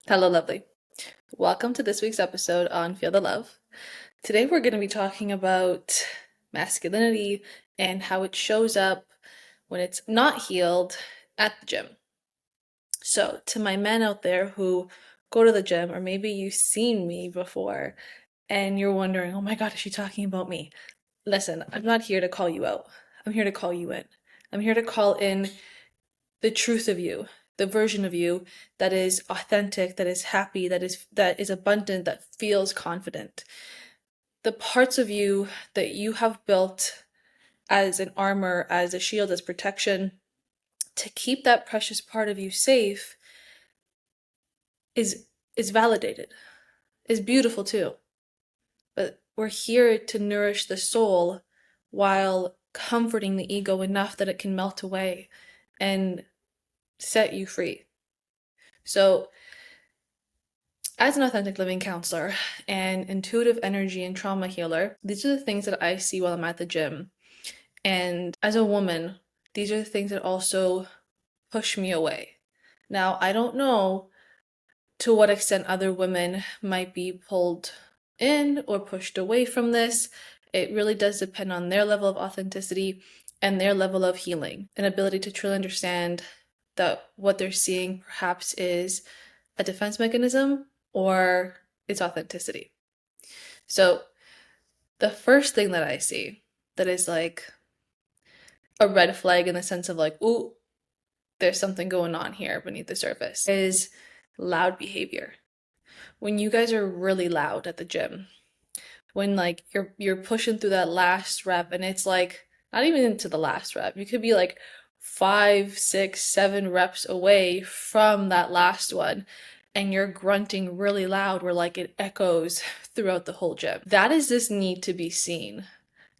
Hello, lovely. Welcome to this week's episode on Feel the Love. Today we're going to be talking about masculinity and how it shows up when it's not healed at the gym. So, to my men out there who go to the gym, or maybe you've seen me before and you're wondering, oh my God, is she talking about me? Listen, I'm not here to call you out. I'm here to call you in. I'm here to call in the truth of you, the version of you that is authentic, that is happy, that is abundant, that feels confident. The parts of you that you have built as an armor, as a shield, as protection, to keep that precious part of you safe is validated, is beautiful too. But we're here to nourish the soul while comforting the ego enough that it can melt away and set you free. So as an authentic living counselor and intuitive energy and trauma healer, these are the things that I see while I'm at the gym. And as a woman, these are the things that also push me away. Now, I don't know to what extent other women might be pulled in or pushed away from this. It really does depend on their level of authenticity and their level of healing and ability to truly understand that what they're seeing perhaps is a defense mechanism or its authenticity. So the first thing that I see that is like a red flag in the sense of like, ooh, there's something going on here beneath the surface is loud behavior. When you guys are really loud at the gym, when like you're pushing through that last rep and it's like not even into the last rep, you could be like 5, 6, 7 reps away from that last one and you're grunting really loud where like it echoes throughout the whole gym. That is this need to be seen,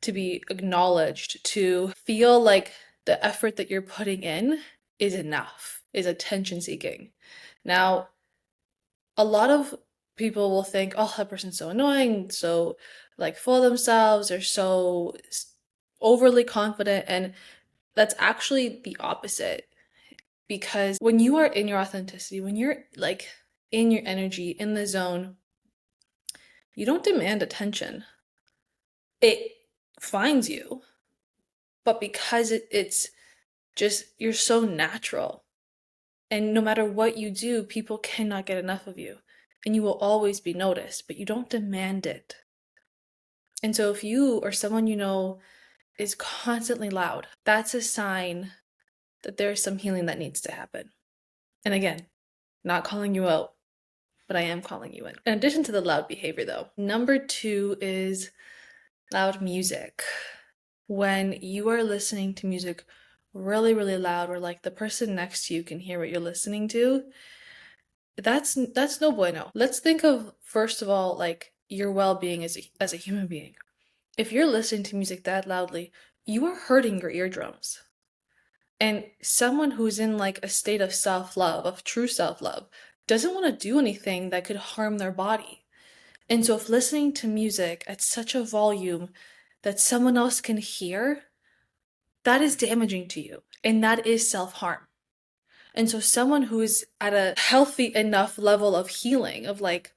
to be acknowledged, to feel like the effort that you're putting in is enough, is attention seeking. Now, a lot of people will think, oh, that person's so annoying, so like full of themselves, or so overly confident, and that's actually the opposite. Because when you are in your authenticity, when you're like in your energy, in the zone, you don't demand attention. It finds you, but because it's just, you're so natural. And no matter what you do, people cannot get enough of you. And you will always be noticed, but you don't demand it. And so if you or someone you know is constantly loud, that's a sign that there's some healing that needs to happen. And again, not calling you out, but I am calling you in. In addition to the loud behavior though, number 2 is loud music. When you are listening to music really, really loud, where like the person next to you can hear what you're listening to, that's no bueno. Let's think of, first of all, like your well-being as a human being. If you're listening to music that loudly, you are hurting your eardrums. And someone who's in like a state of self-love, of true self-love, doesn't want to do anything that could harm their body. And so if listening to music at such a volume that someone else can hear, that is damaging to you. And that is self-harm. And so someone who is at a healthy enough level of healing, of like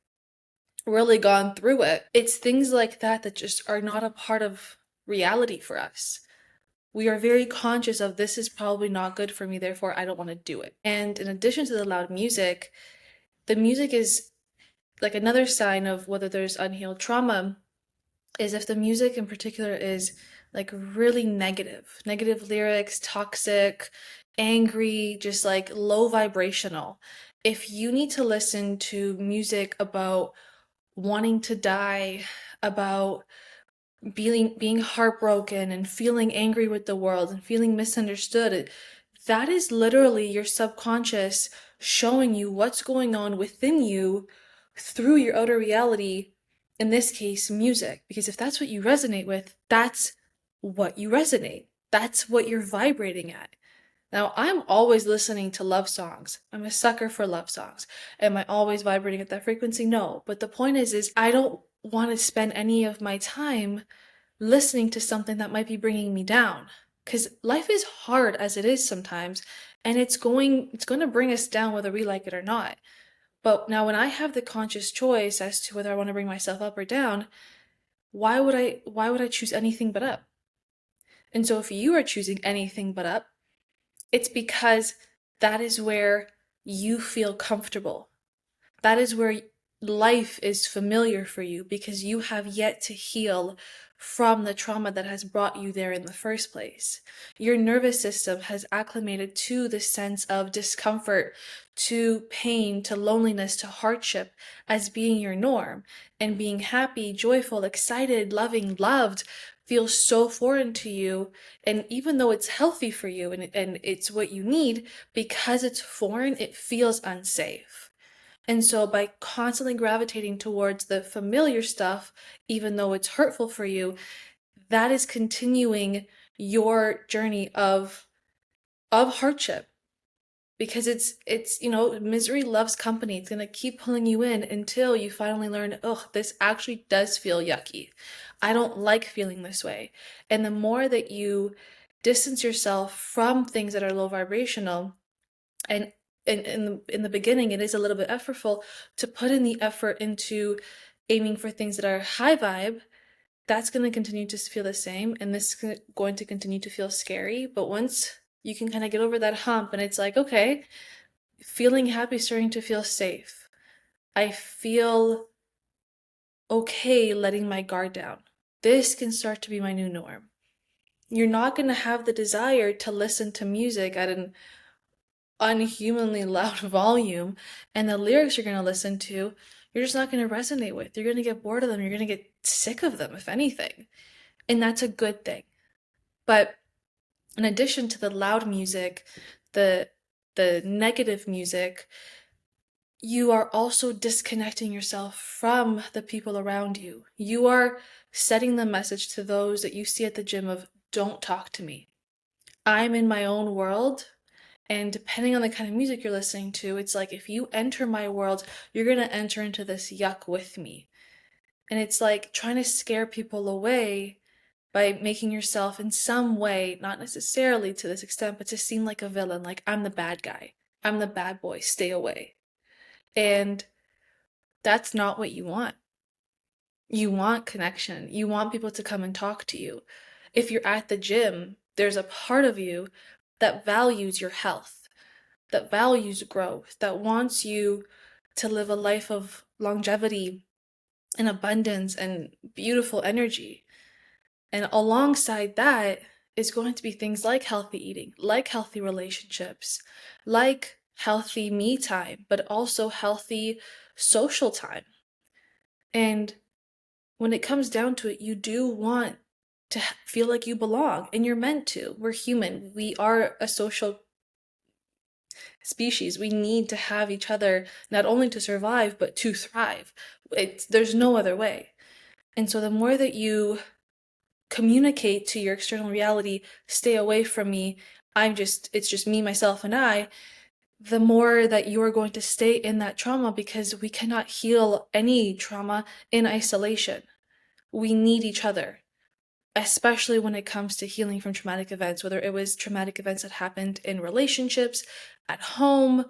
really gone through it, it's things like that that just are not a part of reality for us. We are very conscious of, this is probably not good for me, therefore I don't want to do it. And in addition to the loud music, the music is like another sign of whether there's unhealed trauma, is if the music in particular is like really negative lyrics, toxic, angry, just like low vibrational. If you need to listen to music about wanting to die, about being heartbroken and feeling angry with the world and feeling misunderstood, that is literally your subconscious showing you what's going on within you through your outer reality, in this case music. Because if that's what you resonate with, that's what you resonate, that's what you're vibrating at. Now, I'm always listening to love songs. I'm a sucker for love songs. Am I always vibrating at that frequency? No. But the point is I don't want to spend any of my time listening to something that might be bringing me down. Because life is hard as it is sometimes, and it's going to bring us down whether we like it or not. But now when I have the conscious choice as to whether I want to bring myself up or down, why would I choose anything but up? And so if you are choosing anything but up, it's because that is where you feel comfortable. That is where life is familiar for you because you have yet to heal from the trauma that has brought you there in the first place. Your nervous system has acclimated to the sense of discomfort, to pain, to loneliness, to hardship as being your norm. And being happy, joyful, excited, loving, loved feels so foreign to you. And even though it's healthy for you and it's what you need, because it's foreign, it feels unsafe. And so by constantly gravitating towards the familiar stuff, even though it's hurtful for you, that is continuing your journey of hardship. Because it's misery loves company. It's gonna keep pulling you in until you finally learn, oh, this actually does feel yucky. I don't like feeling this way. And the more that you distance yourself from things that are low vibrational, and in the beginning it is a little bit effortful to put in the effort into aiming for things that are high vibe. That's going to continue to feel the same, and this is going to continue to feel scary. But once you can kind of get over that hump and it's like, okay, feeling happy, starting to feel safe, I feel okay letting my guard down, this can start to be my new norm. You're not going to have the desire to listen to music at an unhumanly loud volume, and the lyrics you're going to listen to, you're just not going to resonate with. You're going to get bored of them. You're going to get sick of them, if anything. And that's a good thing. But in addition to the loud music, the negative music, you are also disconnecting yourself from the people around you. You are setting the message to those that you see at the gym of, don't talk to me. I'm in my own world. And depending on the kind of music you're listening to, it's like, if you enter my world, you're going to enter into this yuck with me. And it's like trying to scare people away by making yourself in some way, not necessarily to this extent, but to seem like a villain, like I'm the bad guy. I'm the bad boy, stay away. And that's not what you want. You want connection. You want people to come and talk to you. If you're at the gym, there's a part of you that values your health, that values growth, that wants you to live a life of longevity and abundance and beautiful energy. And alongside that is going to be things like healthy eating, like healthy relationships, like healthy me time, but also healthy social time. And when it comes down to it, you do want to feel like you belong, and you're meant to. We're human. We are a social species. We need to have each other not only to survive, but to thrive. There's no other way. And so the more that you communicate to your external reality, stay away from me, it's just me, myself, and I, the more that you are going to stay in that trauma, because we cannot heal any trauma in isolation. We need each other, especially when it comes to healing from traumatic events, whether it was traumatic events that happened in relationships, at home,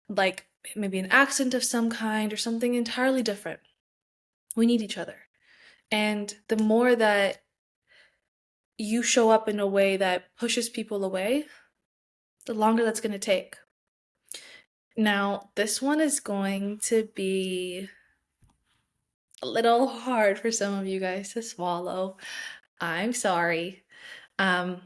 like maybe an accident of some kind or something entirely different. We need each other. And the more that you show up in a way that pushes people away, the longer that's going to take. Now, this one is going to be a little hard for some of you guys to swallow. I'm sorry. But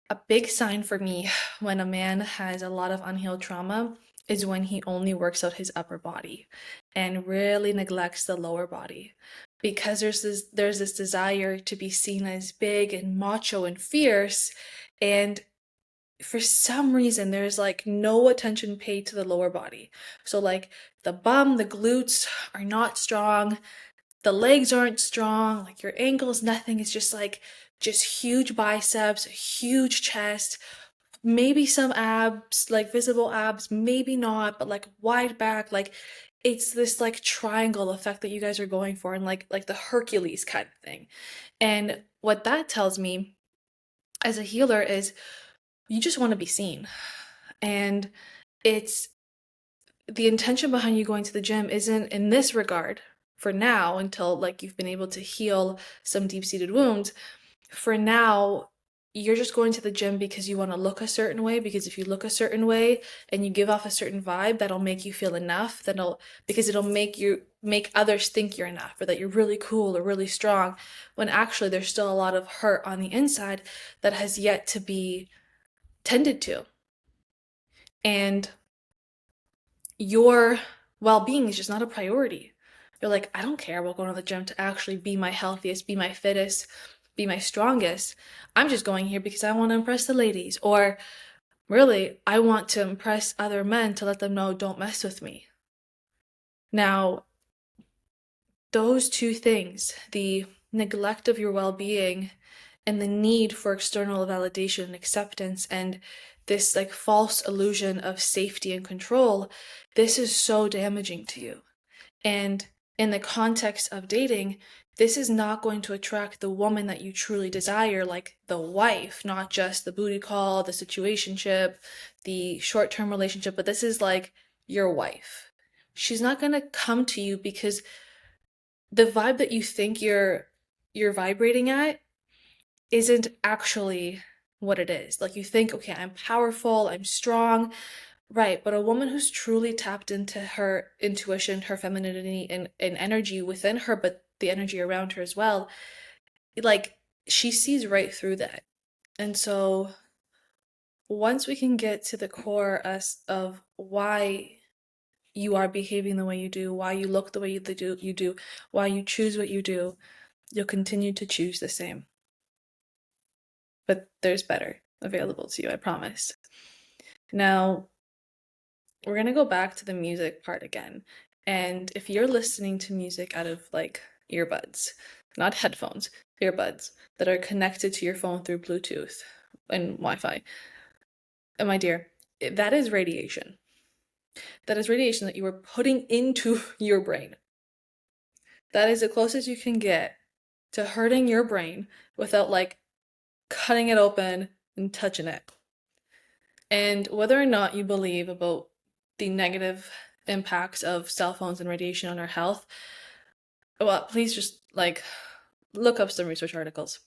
a big sign for me when a man has a lot of unhealed trauma is when he only works out his upper body and really neglects the lower body, because there's this desire to be seen as big and macho and fierce, and for some reason there's like no attention paid to the lower body. So like the bum, the glutes are not strong, the legs aren't strong, like your ankles, nothing. It's just huge biceps, a huge chest, maybe some abs, like visible abs, maybe not, but like wide back, like it's this like triangle effect that you guys are going for, and like the Hercules kind of thing. And what that tells me as a healer is you just want to be seen. And it's the intention behind you going to the gym isn't in this regard for now, until like you've been able to heal some deep-seated wounds. For now, you're just going to the gym because you want to look a certain way, because if you look a certain way and you give off a certain vibe, that'll make you feel enough. Because it'll make others think you're enough, or that you're really cool or really strong, when actually there's still a lot of hurt on the inside that has yet to be tended to. And your well-being is just not a priority. You're like, I don't care about going to the gym to actually be my healthiest, be my fittest, be my strongest. I'm just going here because I want to impress the ladies. Or really, I want to impress other men to let them know, don't mess with me. Now, those two things, the neglect of your well-being and the need for external validation and acceptance, and this like false illusion of safety and control, this is so damaging to you. And in the context of dating, this is not going to attract the woman that you truly desire, like the wife, not just the booty call, the situationship, the short-term relationship, but this is like your wife. She's not going to come to you because the vibe that you think you're vibrating at isn't actually what it is. Like you think, okay, I'm powerful, I'm strong, right? But a woman who's truly tapped into her intuition, her femininity, and energy within her, but the energy around her as well, like she sees right through that. And so once we can get to the core of why you are behaving the way you do, why you look the way you do, why you choose what you do, you'll continue to choose the same. But there's better available to you, I promise. Now, we're gonna go back to the music part again. And if you're listening to music out of like earbuds, not headphones, earbuds that are connected to your phone through Bluetooth and Wi-Fi, and my dear, that is radiation. That is radiation that you are putting into your brain. That is the closest you can get to hurting your brain without like cutting it open and touching it. And whether or not you believe about the negative impacts of cell phones and radiation on our health, well, please just like look up some research articles,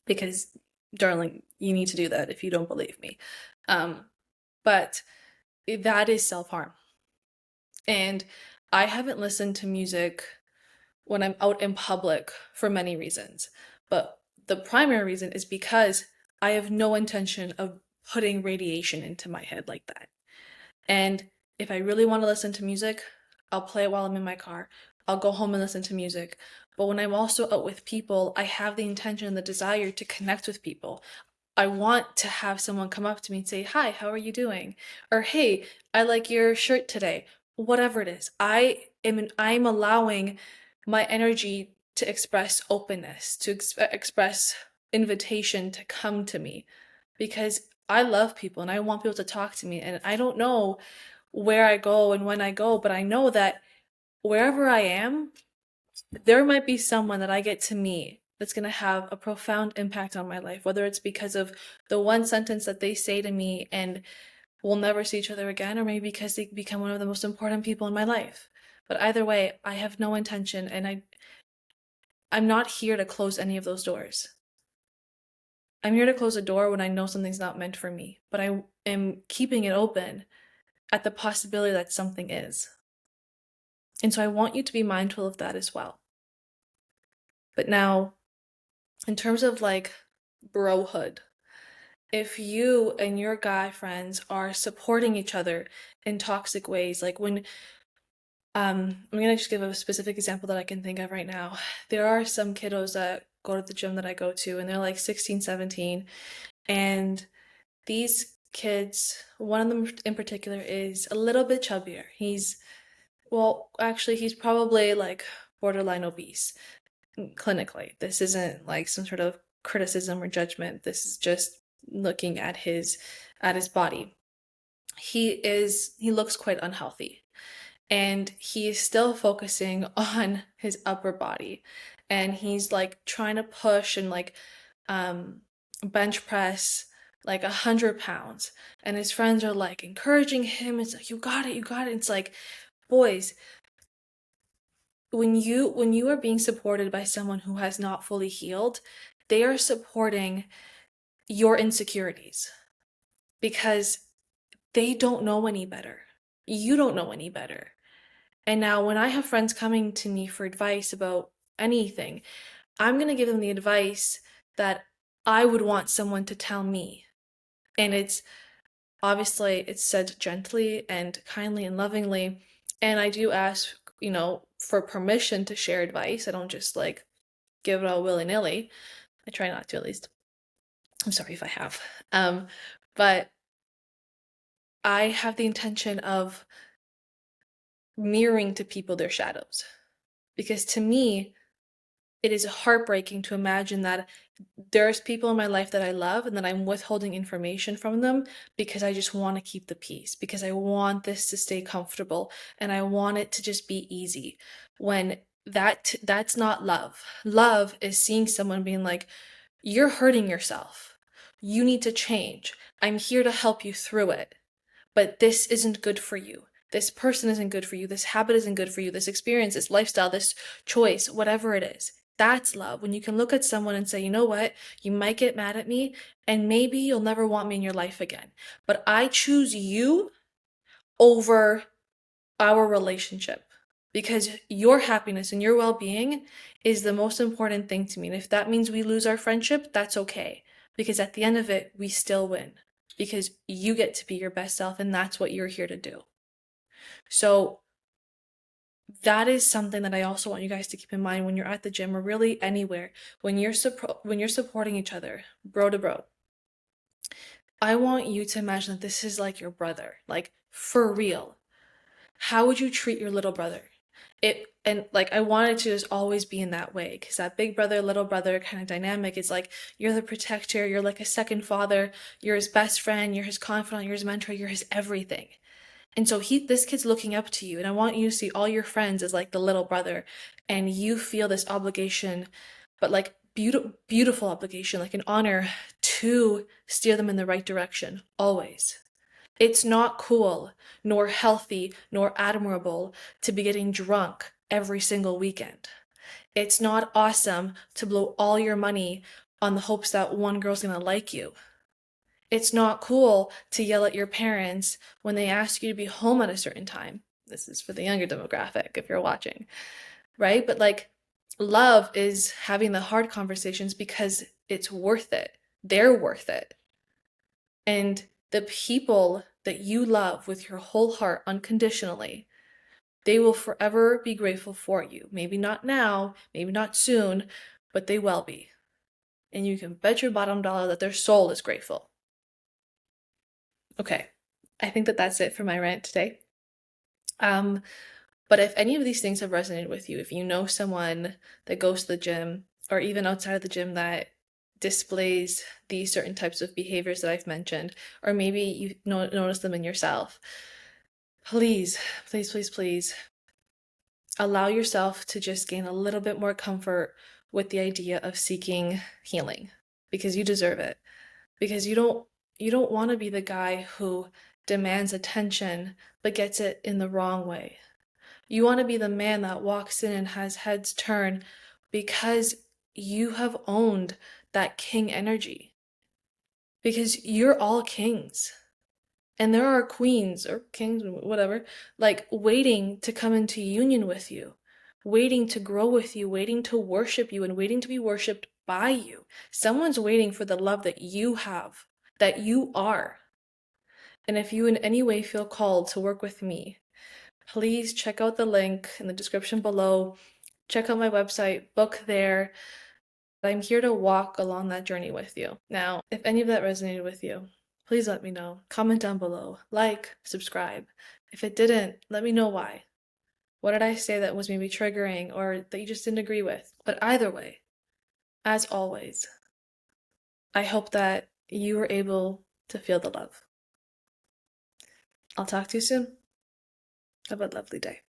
because, darling, you need to do that if you don't believe me. But that is self-harm. And I haven't listened to music when I'm out in public for many reasons. But the primary reason is because I have no intention of putting radiation into my head like that. And if I really want to listen to music, I'll play it while I'm in my car. I'll go home and listen to music. But when I'm also out with people, I have the intention and the desire to connect with people. I want to have someone come up to me and say, "Hi, how are you doing?" Or, "Hey, I like your shirt today." Whatever it is. I'm allowing my energy to express openness, to express invitation to come to me, because I love people and I want people to talk to me. And I don't know where I go and when I go, but I know that wherever I am, there might be someone that I get to meet that's going to have a profound impact on my life, whether it's because of the one sentence that they say to me and we'll never see each other again, or maybe because they become one of the most important people in my life. But either way, I have no intention, and I'm not here to close any of those doors. I'm here to close a door when I know something's not meant for me, but I am keeping it open at the possibility that something is. And so I want you to be mindful of that as well. But now, in terms of like brohood, if you and your guy friends are supporting each other in toxic ways, like when I'm gonna just give a specific example that I can think of right now. There are some kiddos that go to the gym that I go to, and they're like 16, 17, and these kids, one of them in particular is a little bit chubbier. Well, actually, he's probably like borderline obese clinically. This isn't like some sort of criticism or judgment. This is just looking at his body. He looks quite unhealthy, and he is still focusing on his upper body, and he's like trying to push and like bench press like 100 pounds, and his friends are like encouraging him. It's like, you got it, you got it. It's like, boys, when you are being supported by someone who has not fully healed, they are supporting your insecurities because they don't know any better. You don't know any better. And now when I have friends coming to me for advice about anything, I'm going to give them the advice that I would want someone to tell me. And it's obviously it's said gently and kindly and lovingly. And I do ask, for permission to share advice. I don't just like give it all willy-nilly. I try not to, at least. I'm sorry if I have. But I have the intention of mirroring to people their shadows. Because to me, it is heartbreaking to imagine that there's people in my life that I love and that I'm withholding information from them because I just want to keep the peace, because I want this to stay comfortable and I want it to just be easy. When that's not love. Love is seeing someone being like, you're hurting yourself. You need to change. I'm here to help you through it. But this isn't good for you. This person isn't good for you. This habit isn't good for you. This experience, this lifestyle, this choice, whatever it is. That's love. When you can look at someone and say, you know what? You might get mad at me and maybe you'll never want me in your life again. But I choose you over our relationship because your happiness and your well-being is the most important thing to me. And if that means we lose our friendship, that's okay. Because at the end of it, we still win because you get to be your best self and that's what you're here to do. So that is something that I also want you guys to keep in mind when you're at the gym or really anywhere, when you're supporting each other, bro to bro. I want you to imagine that this is like your brother, like for real. How would you treat your little brother? And like I wanted to just always be in that way because that big brother, little brother kind of dynamic is like you're the protector, you're like a second father, you're his best friend, you're his confidant, you're his mentor, you're his everything. And so this kid's looking up to you, and I want you to see all your friends as like the little brother, and you feel this obligation, but like beautiful obligation, like an honor to steer them in the right direction, always. It's not cool, nor healthy, nor admirable to be getting drunk every single weekend. It's not awesome to blow all your money on the hopes that one girl's gonna like you. It's not cool to yell at your parents when they ask you to be home at a certain time. This is for the younger demographic if you're watching, right? But like, love is having the hard conversations because it's worth it. They're worth it. And the people that you love with your whole heart unconditionally, they will forever be grateful for you. Maybe not now, maybe not soon, but they will be. And you can bet your bottom dollar that their soul is grateful. Okay, I think that that's it for my rant today. But if any of these things have resonated with you, if you know someone that goes to the gym or even outside of the gym that displays these certain types of behaviors that I've mentioned, or maybe you notice them in yourself, please, please, please, please allow yourself to just gain a little bit more comfort with the idea of seeking healing because you deserve it. Because you don't want to be the guy who demands attention but gets it in the wrong way. You want to be the man that walks in and has heads turn because you have owned that king energy. Because you're all kings. And there are queens or kings, whatever, like waiting to come into union with you, waiting to grow with you, waiting to worship you, and waiting to be worshipped by you. Someone's waiting for the love that you have, that you are. And if you in any way feel called to work with me, please check out the link in the description below. Check out my website, book there. I'm here to walk along that journey with you. Now, if any of that resonated with you, please let me know. Comment down below, like, subscribe. If it didn't, let me know why. What did I say that was maybe triggering or that you just didn't agree with? But either way, as always, I hope that you were able to feel the love. I'll talk to you soon. Have a lovely day.